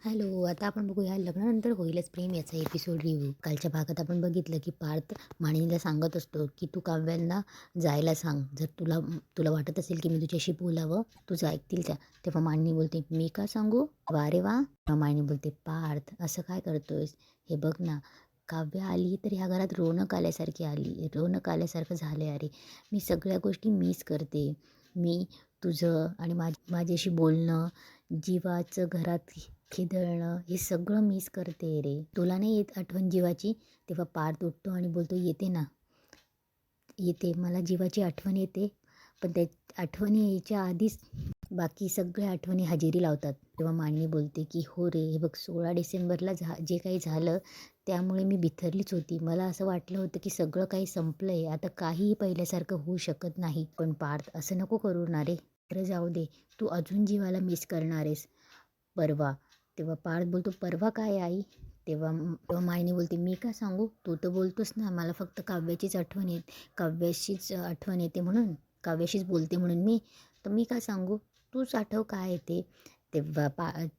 Hello, आता आपण बघूया लग्नानंतर होईलच प्रेम याचा एपिसोड रिव्ह्यू. कालच्या भागात आपण बघितलं की पार्थ मानिनीला सांगत असतो की तू काव्यांना जायला सांग. जर तुला तुला वाटत असेल की मी तुझ्याशी बोलावं, तुझं ऐकतील का? तेव्हा मानिनी बोलते, मी का सांगू? वा रे वा. तेव्हा मानिनी बोलते, पार्थ असं काय करतोयस? हे बघ ना, काव्य आली तर ह्या घरात रौनक आल्यासारखी आली, रौनक आल्यासारखं झालं. अरे मी सगळ्या गोष्टी मिस करते. मी तुझं आणि माझ्याशी बोलणं, जीवाचं घरात खिदळणं, हे सगळं मिस करते रे. तुला नाही येत आठवण जीवाची? तेव्हा पार्थ उठतो आणि बोलतो, येते ना, येते. मला जीवाची आठवण येते, पण त्या आठवणी यायच्या आधीच बाकी सगळ्या आठवणी हजेरी लावतात. तेव्हा मानिनी बोलते की हो रे, हे बघ 16 डिसेंबरला जे काही झालं त्यामुळे मी बिथरलीच होती. मला असं वाटलं होतं की सगळं काही संपलं आहे, आता काहीही पहिल्यासारखं होऊ शकत नाही. पण पार्थ असं नको करू ना रे. बरं जाऊ दे, तू अजून जीवाला मिस करणार आहेस. परवा. तेव्हा पार्थ बोलतो, परवा काय आई? तेव्हा मायनी बोलते, मी का सांगू? तू तर बोलतोस ना, मला फक्त काव्याशीच आठवण येते म्हणून, काव्याशीच बोलते म्हणून मी, तर मी का सांगू? तूच आठव काय येते. तेव्हा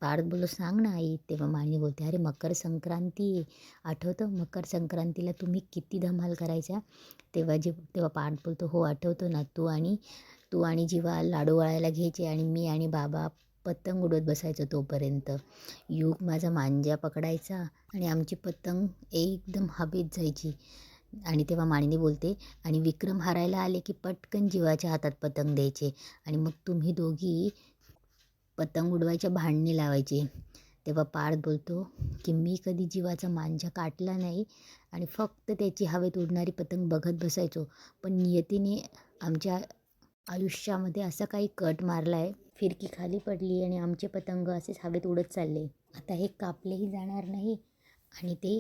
पार्थ बोलतो, सांग ना आई. तेव्हा मायनी बोलते, अरे मकर संक्रांती आहे, आठवतं मकर संक्रांतीला तुम्ही किती धमाल करायच्या? तेव्हा पार्थ बोलतो, हो आठवतो ना, तू आणि जीवा लाडू वळायला घ्यायचे आणि मी आणि बाबा पतंग उडवत बसायचो तोपर्यंत. युग माझा मांजा पकडायचा आणि आमची पतंग एकदम हवेत जायची. आणि तेव्हा मानिनी बोलते, आणि विक्रम हारायला आले की पटकन जीवाच्या हातात पतंग द्यायचे आणि मग तुम्ही दोघी पतंग उडवायच्या भांडणे लावायचे. तेव्हा पार्थ बोलतो की मी कधी जीवाचा मांजा काटला नाही आणि फक्त त्याची हवेत उडणारी पतंग बघत बसायचो. पण नियतीने आमच्या आयुष्यामध्ये असा काही कट मारला आहे, फिरकी खाली पडली आणि आमचे पतंग असेच हवेत उडत चालले. आता हे कापलेही जाणार नाही आणि ते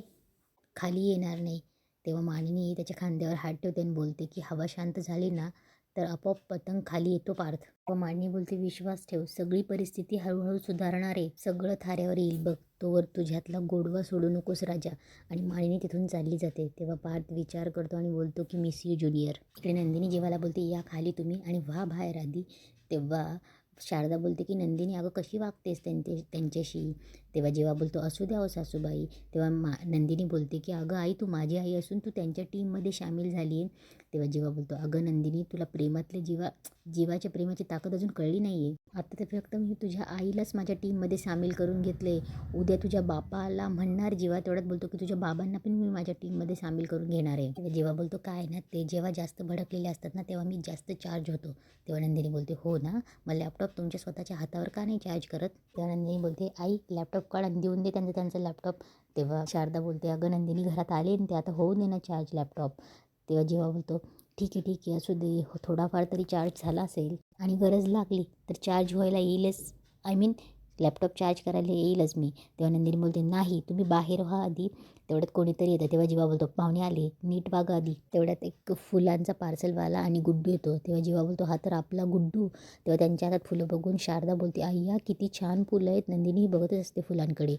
खाली येणार नाही. तेव्हा मानिनी त्याच्या खांद्यावर हात ठेवते आणि बोलते की हवा शांत झाली ना, तर आपोआप पतंग खाली येतो पार्थ. व मानिनी बोलते, विश्वास ठेव, सगळी परिस्थिती हळूहळू सुधारणार आहे, सगळं थाऱ्यावर येईल बघ. तोवर तुझ्यातला गोडवा सोडू नकोस राजा. आणि मानिनी तिथून चालली जाते. तेव्हा पार्थ विचार करतो आणि बोलतो की मिस यू ज्युनियर. इकडे नंदिनी जीवाला बोलते, या खाली तुम्ही आणि व्हा बाहेर आधी. तेव्हा शारदा बोलते की नंदिनी अगं कशी वागतेस त्यांच्याशी? तेव्हा जेव्हा बोलतो, असू द्या हो सासूबाई. तेव्हा नंदिनी बोलते की अगं आई, तू माझी आई असून तू त्यांच्या टीममध्ये सामील झाली आहे. तेव्हा जेव्हा बोलतो, अगं नंदिनी, तुला प्रेमातले जीवाच्या प्रेमाची ताकद अजून कळली नाही आहे. आता तर फक्त मी तुझ्या आईलाच माझ्या टीममध्ये सामील करून घेतले, उद्या तुझ्या बापाला म्हणणार. जेव्हा तेवढ्यात बोलतो की तुझ्या बाबांना पण मी माझ्या टीममध्ये सामील करून घेणार आहे. तेव्हा जेव्हा बोलतो, काय ना, ते जेव्हा जास्त भडकलेले असतात ना, तेव्हा मी जास्त चार्ज होतो. तेव्हा नंदिनी बोलते, हो ना, मग लॅपटॉप तुमच्या स्वतःच्या हातावर का नाही चार्ज करत? तेव्हा नंदिनी बोलते, आई लॅपटॉप काढ आणि देऊन दे त्यांचा लॅपटॉप. तेव्हा शारदा बोलते, अगं नंदिनी, घरात आले आणि ते आता होऊ दे ना चार्ज लॅपटॉप. तेव्हा जेव्हा बोलतो, ठीक आहे असू दे, थोडाफार तरी चार्ज झाला असेल आणि गरज लागली तर चार्ज व्हायला येईलच. आय मीन लॅपटॉप चार्ज करायला येईलच मी. तेव्हा नंदिनी बोलते, नाही तुम्ही बाहेर व्हा आधी. तेवढ्यात कोणीतरी येतं. तेव्हा जेव्हा बोलतो, पाहुणे आले, नीट वागा आधी. तेवढ्यात एक फुलांचा पार्सलवाला आणि गुड्डू येतो. तेव्हा जेव्हा बोलतो, हा तर आपला गुड्डू. तेव्हा त्यांच्या हातात फुलं बघून शारदा बोलते, अय्या किती छान फुलं आहेत. नंदिनी बघतच असते फुलांकडे.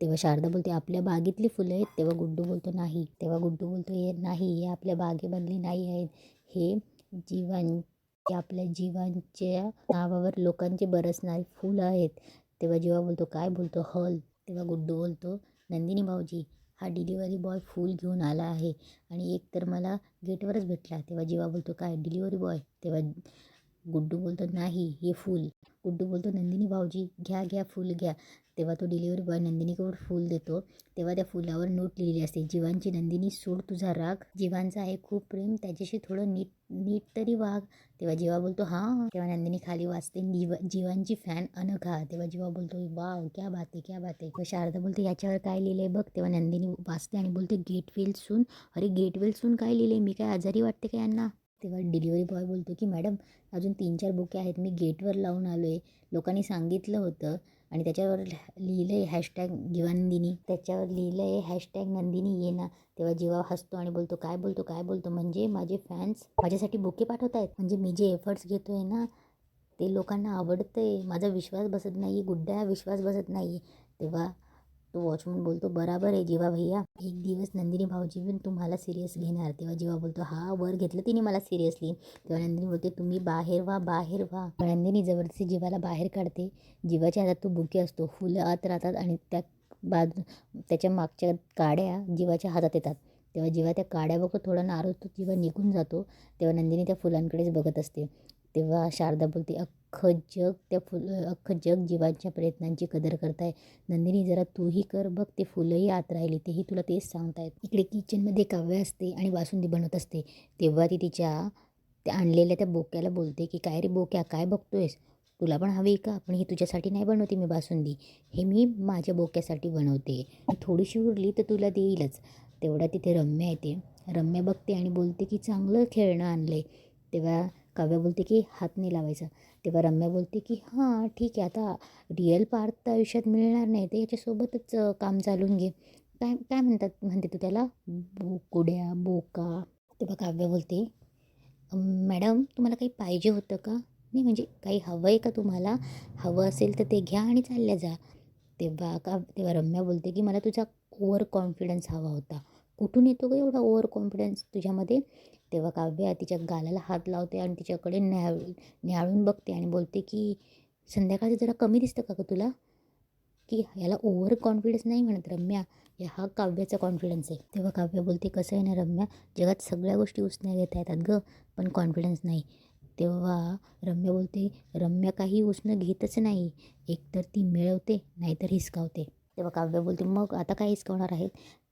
तेव्हा शारदा बोलते, आपल्या बागेतली फुलं आहेत? तेव्हा गुड्डू बोलतो, नाही. तेव्हा गुड्डू बोलतो, हे नाही, हे आपल्या बागेमधली नाही आहेत, हे आपल्या जीवांच्या नावावर लोकांचे बरसणारे फुलं आहेत. तेव्हा जेव्हा बोलतो, काय बोलतो हल? तेव्हा गुड्डू बोलतो, नंदिनी भाऊजी, हा डिलिव्हरी बॉय फूल घेऊन आला आहे आणि एक तर मला गेटवरच भेटला. तेव्हा जेव्हा बोलतो, काय डिलिव्हरी बॉय? तेव्हा गुड्डू बोलतो, नाही हे फूल. गुड्डू बोलतो, नंदिनी भाऊजी घ्या फूल घ्या. तेव्हा तो डिलिव्हरी बॉय नंदिनीकडे फूल देतो. तेव्हा त्या फुलावर नोट लिहिलेली असते, जीवांची नंदिनी, सोड तुझा राग, जीवांचा आहे खूप प्रेम, त्याच्याशी थोडं नीट तरी वाग. तेव्हा जेव्हा बोलतो, हां. तेव्हा नंदिनी खाली वाचते, जीवांची फॅन अनघा. तेव्हा जेव्हा बोलतो, वाव क्या बात आहे, क्या बात आहे. तेव्हा शारदा बोलते, याच्यावर काय लिहिलंय बघ. तेव्हा नंदिनी वाचते आणि बोलते, गेट वेल सून. अरे गेट वेल सून काय लिहिलंय? मी काय आजारी वाटते का यांना? तेव्हा डिलिव्हरी बॉय बोलतो की मॅडम, अजून 3-4 बुके आहेत, मी गेटवर लावून आलो आहे, लोकांनी सांगितलं होतं. आणि त्याच्यावर लिहिलं आहे हॅशटॅग जीवानंदिनी, त्याच्यावर लिहिलं आहे हॅशटॅग नंदिनी ये ना. तेव्हा जीवा हसतो आणि बोलतो, काय बोलतो म्हणजे माझे फॅन्स माझ्यासाठी बुके पाठवत आहेत? म्हणजे मी जे एफर्ट्स घेतो आहे ना, ते लोकांना आवडतं आहे? माझा विश्वास बसत नाही, गुड्डा विश्वास बसत नाही. तेव्हा तो वॉचमन बोलतो बराबर आहे जीवा भैया, एक दिवस नंदिनी भाऊजी पण तुम्हाला सिरियस घेणार. तेव्हा जीवा बोलतो हा वर घेतलं तिने मला सिरियसली. तेव्हा नंदिनी बोलते तुम्ही बाहेर व्हा बाहेर व्हा. नंदिनी जबरदस्ती जीवाला बाहेर काढते. जीवाच्या हातात तो बुके असतो, फुलं आत राहतात आणि त्या बाजू त्याच्या मागच्या काड्या जीवाच्या हातात येतात. तेव्हा जीवा त्या काड्या बघतो, थोडा नाराज जीवा निघून जातो. तेव्हा नंदिनी त्या फुलांकडेच बघत असते. तेव्हा शारदा बोलते अख्खं जग जीवाच्या प्रयत्नांची कदर करताय. नंदिनी जरा तूही कर बघ, ते फुलंही आत राहिली, तेही तुला तेच सांगतायत. इकडे किचनमध्ये काव्य असते आणि बासुंदी बनवत असते. तेव्हा ती तिच्या त्या आणलेल्या त्या बोक्याला बोलते की काय रे बोक्या, काय बघतोयस, तुला पण हवी का? पण ही तुझ्यासाठी नाही बनवते मी बासुंदी, हे मी माझ्या बोक्यासाठी बनवते. थोडीशी उरली तर तुला देईलच. तेवढा तिथे रम्या येते. रम्या बघते आणि बोलते की चांगलं खेळणं आणलंय. तेव्हा काव्या बोलते की हात नाही लावायचा. तेव्हा रम्या बोलते की हां ठीक आहे, आता रिअल पार्थ तर आयुष्यात मिळणार नाही, तर याच्यासोबतच काम चालून घे. काय काय म्हणते तू त्याला, बोकुड्या बोका. तेव्हा काव्य बोलते मॅडम तुम्हाला काही पाहिजे होतं का? नाही म्हणजे काही हवं आहे का तुम्हाला? हवं असेल तर ते घ्या आणि चालल्या जा. तेव्हा रम्या बोलते की मला तुझा ओव्हर कॉन्फिडन्स हवा होता. कुठून येतो गं एवढा ओव्हर कॉन्फिडन्स तुझ्यामध्ये? तेव्हा काव्या तिच्या गालाला हात लावते आणि तिच्याकडे न्याहाळून बघते आणि बोलते की संध्याकाळचं जरा कमी दिसतं का गं तुला? की याला ओव्हर कॉन्फिडन्स नाही म्हणत रम्या, हा काव्याचा कॉन्फिडन्स आहे. तेव्हा काव्य बोलते कसं आहे ना रम्या, जगात सगळ्या गोष्टी उसने घेता येतात गं, पण कॉन्फिडन्स नाही. तेव्हा रम्या बोलते रम्या काही उसनं घेतच नाही, एकतर ती मिळवते नाहीतर हिसकावते. तेव्हा काव्य बोलते मग आता काय हिसकावणार आहे?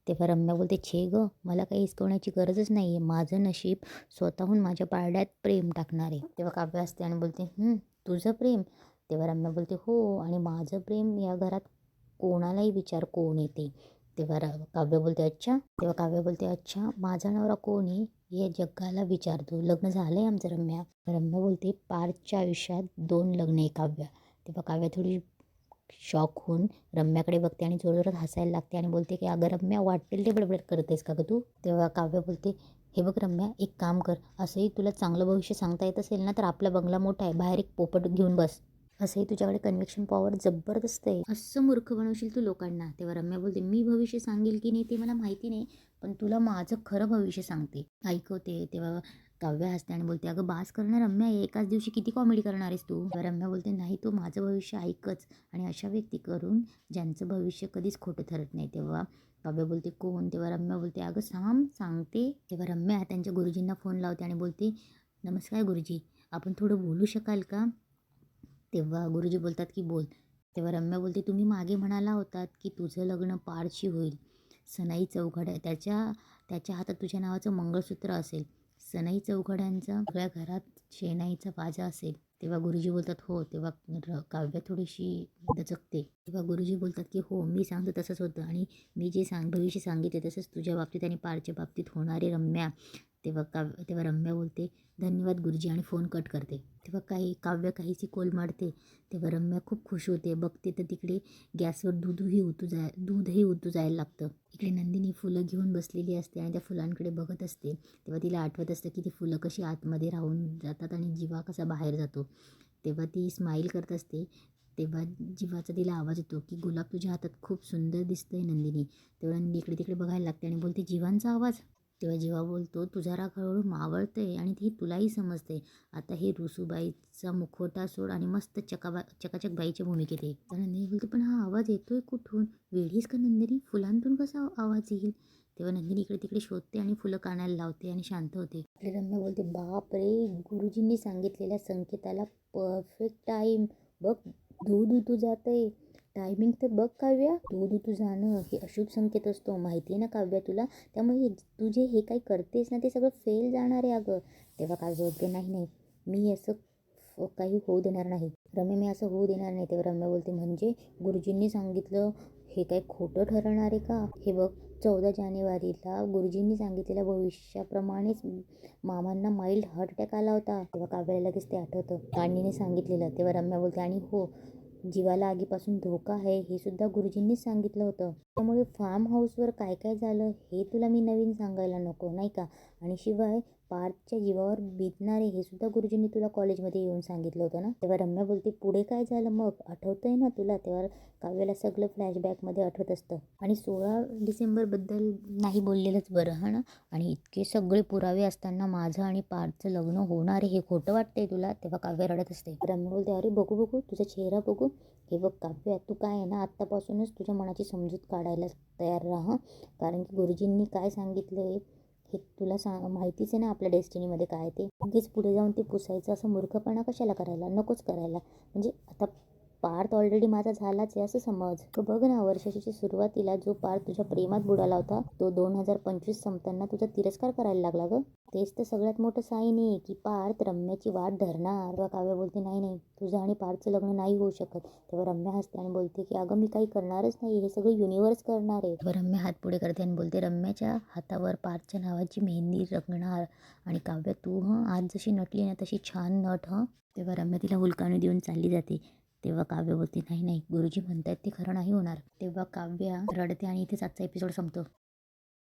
तेव्हा रम्या बोलते छे गं, मला काही हिसकवण्याची गरजच नाही आहे, माझं नशीब स्वतःहून माझ्या पारड्यात प्रेम टाकणार आहे. तेव्हा काव्य असते आणि बोलते तुझं प्रेम? तेव्हा रम्या बोलते हो, आणि माझं प्रेम या घरात कोणालाही विचार कोण येते. तेव्हा काव्य बोलते अच्छा. तेव्हा काव्य बोलते अच्छा, माझा नवरा कोण आहे हे जगाला विचारतो, लग्न झालं आहे आमचं रम्या. रम्या बोलते पार्थच्या आयुष्यात 2 लग्न आहे काव्या. तेव्हा काव्या थोडी शॉक होऊन रम्याकडे बघते आणि जोरजोरात हसायला लागते आणि बोलते की अगं रम्या वाटेल ते बडबड करतेस का गं तू? तेव्हा काव्य बोलते हे बघ रम्या, एक काम कर, असंही तुला चांगलं भविष्य सांगता येत असेल ना तर आपला बंगला मोठा आहे, बाहेर एक पोपट घेऊन बस. असंही तुझ्याकडे कन्व्हिक्शन पॉवर जबरदस्त आहे, असं मूर्ख बनवशील तू लोकांना. तेव्हा रम्या बोलते मी भविष्य सांगेल की नाही ते मला माहिती नाही, पण तुला माझं खरं भविष्य सांगते, ऐकवते. तेव्हा काव्य हसते आणि बोलते अगं बास कर ना रम्या, एकाच दिवशी किती कॉमेडी करणार आहेस तू? तेव्हा रम्या बोलते नाही, तू माझं भविष्य ऐकच, आणि अशा व्यक्ती करून ज्यांचं भविष्य कधीच खोटं ठरत नाही. तेव्हा काव्य बोलते कोण? तेव्हा रम्या बोलते अगं सांगते. तेव्हा रम्या त्यांच्या गुरुजींना फोन लावते आणि बोलते नमस्कार गुरुजी, आपण थोडं बोलू शकाल का? तेव्हा गुरुजी बोलतात की बोल. तेव्हा रम्या बोलते तुम्ही मागे म्हणाला होतात की तुझं लग्न पारशी होईल, सनई चौघड्या त्याच्या हातात तुझ्या नावाचं मंगळसूत्र असेल, सनई चौघड्यांचा सगळ्या घरात शेणाईचा वाजा असेल. तेव्हा गुरुजी बोलतात हो. तेव्हा काव्य थोडीशी दचकते. तेव्हा गुरुजी बोलतात की हो मी सांगतो तसंच होतं, आणि मी जे भविष्य सांगितले तसंच तुझ्या बाबतीत आणि पारच्या बाबतीत होणारे रम्या. तेव्हा रम्या बोलते धन्यवाद गुरुजी आणि फोन कट करते. तेव्हा काव्य काहीशी कोलमाडते. तेव्हा रम्या खूप खुश होते. बघते तर तिकडे गॅसवर दूधही उतू जायला लागतं. इकडे नंदिनी फुलं घेऊन बसलेली असते आणि त्या फुलांकडे बघत असते. तेव्हा तिला आठवत असतं की ती फुलं कशी आतमध्ये राहून जातात आणि जीवा कसा बाहेर जातो. तेव्हा ती स्माईल करत असते. तेव्हा जीवाचा तिला आवाज येतो की गुलाब तुझ्या हातात खूप सुंदर दिसतंय नंदिनी. तेव्हा नंदिनी इकडे तिकडे बघायला लागते आणि बोलते जीवांचा आवाज? तेव्हा जीवा बोलतो तुझा राग हळूहळू मावळतंय आणि ती तुलाही समजते. आता हे रुसूबाईचा मुखवटा सोड आणि मस्त चकाचक बाईच्या भूमिकेत ये. तर नंदिनी बोलते पण हा आवाज येतोय कुठून? वेडीस का नंदिनी, फुलांतून कसा आवाज येईल? तेव्हा नंदिनी इकडे तिकडे शोधते आणि फुलं कानाला लावते आणि शांत होते. आपली रम्या बोलते बाप रे, गुरुजींनी सांगितलेल्या संकेताला परफेक्ट टाईम बघ, दूध उतू जातंय. टायमिंग तर बघ काव्या, दूध उतू जाणं हे अशुभ संकेत असतो, माहिती आहे ना काव्या तुला? त्यामुळे तू जे हे काही करतेस ना ते सगळं फेल जाणार आहे अगं. तेव्हा काव्य बोलते नाही नाही, मी असं काही होऊ देणार नाही रम्या, मी असं होऊ देणार नाही. तेव्हा रम्या बोलते म्हणजे गुरुजींनी सांगितलं हे काय खोटं ठरणार आहे का? हे बघ 14 जानेवारीला गुरुजींनी सांगितलेल्या भविष्याप्रमाणेच मामांना माइल्ड हार्ट अटॅक आला होता. तेव्हा काव्याला लगेच ते आठवतं काणीने सांगितलेलं. तेव्हा रम्या बोलते आणि हो, जीवाला आगीपासून धोका आहे हे सुद्धा गुरुजींनीच सांगितलं होतं. त्यामुळे फार्म हाऊसवर काय काय झालं हे तुला मी नवीन सांगायला नको नाही का? आणि शिवाय पार्थच्या जीवावर बेतणार आहे हे सुद्धा गुरुजींनी तुला कॉलेजमध्ये येऊन सांगितलं होतं ना. तेव्हा रम्या बोलते पुढे काय झालं मग, आठवतंय ना तुला. तेव्हा काव्याला सगळं फ्लॅशबॅकमध्ये आठवत असतं. आणि 16 डिसेंबरबद्दल नाही बोललेलंच बरं हा ना. आणि इतके सगळे पुरावे असताना माझं आणि पार्थचं लग्न होणार आहे हे खोटं वाटतंय तुला. तेव्हा काव्य रडत असते. रम्या बोलते अरे बघू बघू तुझा चेहरा बघू. हे बघ काव्य, तू काय आहे ना आत्तापासूनच तुझ्या मनाची समजूत काढायला तयार राहा. कारण की गुरुजींनी काय सांगितलं आहे हे तुला माहितीच आहे ना आपल्या डेस्टिनीमध्ये काय ते. उगीच पुढे जाऊन ते पुसायचं असं मूर्खपणा कशाला करायला, नकोच करायला. म्हणजे आता पार्थ ऑलरेडी माझा झालाच आहे असं समज. तो बघ ना वर्षाच्या सुरुवातीला जो पार्थ तुझ्या प्रेमात बुडाला होता तो 2025 संपताना तुझा तिरस्कार करायला लागला गं. तेच तर सगळ्यात मोठं साईन आहे की पार्थ रम्याची वाट धरणार. तेव्हा काव्य बोलते नाही नाही तुझं आणि पार्थचं लग्न नाही होऊ शकत. तेव्हा रम्या हसते आणि बोलते की अगं मी काही करणारच नाही, हे सगळं युनिवर्स करणार आहे. तेव्हा रम्या हात पुढे करते आणि बोलते रम्याच्या हातावर पार्थच्या नावाची मेहंदी रंगणार. आणि काव्य तू आज जशी नटली ना तशी छान नट तेव्हा रम्या तिला हुलकावणी देऊन चालली जाते. तेव्हा काव्य बोलते नाही नाही गुरुजी म्हणतायत ते खरं नाही होणार. तेव्हा काव्या रडते आणि इथेच आजचा एपिसोड संपतो.